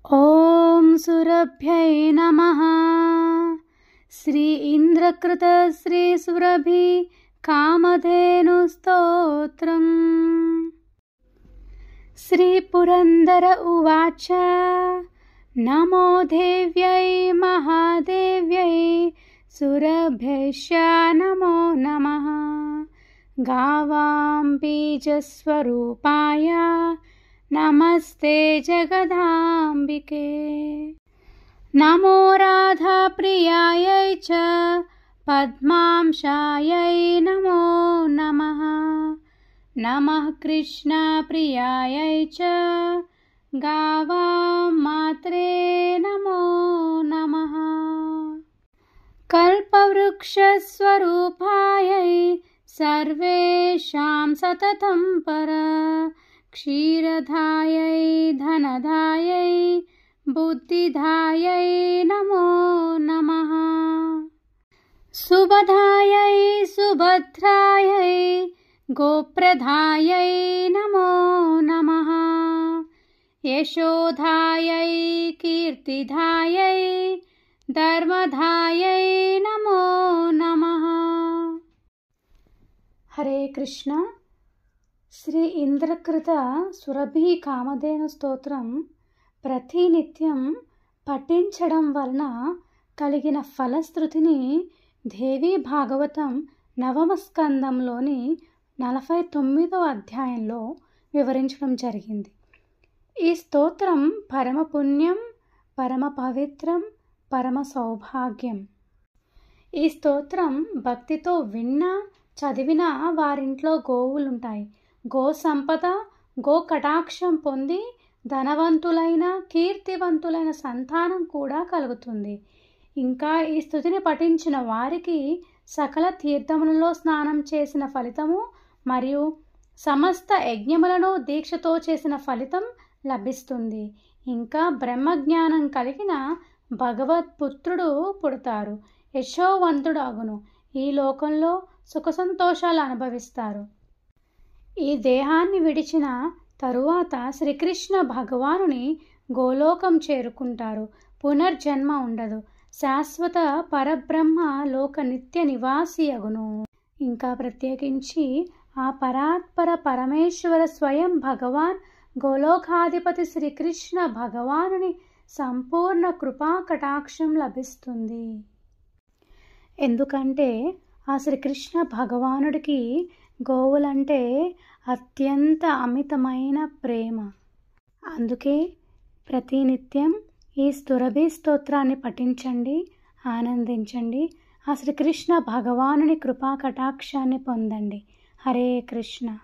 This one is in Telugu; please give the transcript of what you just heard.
ఓం సురభ్యై నమః. శ్రీ ఇంద్రకృత శ్రీ సురభి కామధేను స్తోత్రం. శ్రీ పురందర ఉవాచ నమో దేవ్యై మహాదేవ్యై సురభ్యశ్చ నమో నమః. గావాం బీజస్వరూపాయ నమస్తే జగదాంబికే. నమో రాధా ప్రియాయై చ పద్మాంశాయై నమో నమః. నమః కృష్ణ ప్రియాయై చ గావాం మాత్రే నమో నమః. కల్పవృక్షస్వరూపాయై సర్వేషాం సతతం పర. క్షీరధాయై ధనధాయై బుద్ధిధాయై నమో నమః. సుభదాయై సుభద్రాయై గోప్రధాయై నమో నమః. యశోధాయై కీర్తిధాయై ధర్మధాయై నమో నమః. హరే కృష్ణ. శ్రీ ఇంద్రకృత సురభి కామధేను స్తోత్రం ప్రతినిత్యం పఠించడం వలన కలిగిన ఫలశ్రుతిని దేవీ భాగవతం 9వ స్కందంలోని 49వ అధ్యాయంలో వివరించడం జరిగింది. ఈ స్తోత్రం పరమ పుణ్యం, పరమ పవిత్రం, పరమ సౌభాగ్యం. ఈ స్తోత్రం భక్తితో విన్నా చదివిన వారింట్లో గోవులుంటాయి. గో సంపద, గో కటాక్షం పొంది ధనవంతులైన కీర్తివంతులైన సంతానం కూడా కలుగుతుంది. ఇంకా ఈ స్తుతిని పఠించిన వారికి సకల తీర్థములలో స్నానం చేసిన ఫలితము మరియు సమస్త యజ్ఞములను దీక్షతో చేసిన ఫలితం లభిస్తుంది. ఇంకా బ్రహ్మజ్ఞానం కలిగిన భగవత్పుత్రుడు పుడతారు. యశోవంతుడు అగును. ఈ లోకంలో సుఖ సంతోషాలు అనుభవిస్తారు. ఈ దేహాన్ని విడిచిన తరువాత శ్రీకృష్ణ భగవానుని గోలోకం చేరుకుంటారు. పునర్జన్మ ఉండదు. శాశ్వత పరబ్రహ్మ లోక నిత్య నివాసి అగును. ఇంకా ప్రత్యేకించి ఆ పరాత్పర పరమేశ్వర స్వయం భగవాన్ గోలోకాధిపతి శ్రీకృష్ణ భగవానుని సంపూర్ణ కృపా కటాక్షం లభిస్తుంది. ఎందుకంటే ఆ శ్రీకృష్ణ భగవానుడికి గోవులంటే అత్యంత అమితమైన ప్రేమ. అందుకే ప్రతినిత్యం ఈ సురభి స్తోత్రాన్ని పఠించండి, ఆనందించండి. ఆ శ్రీకృష్ణ భగవానుని కృపా కటాక్షాన్ని పొందండి. హరే కృష్ణ.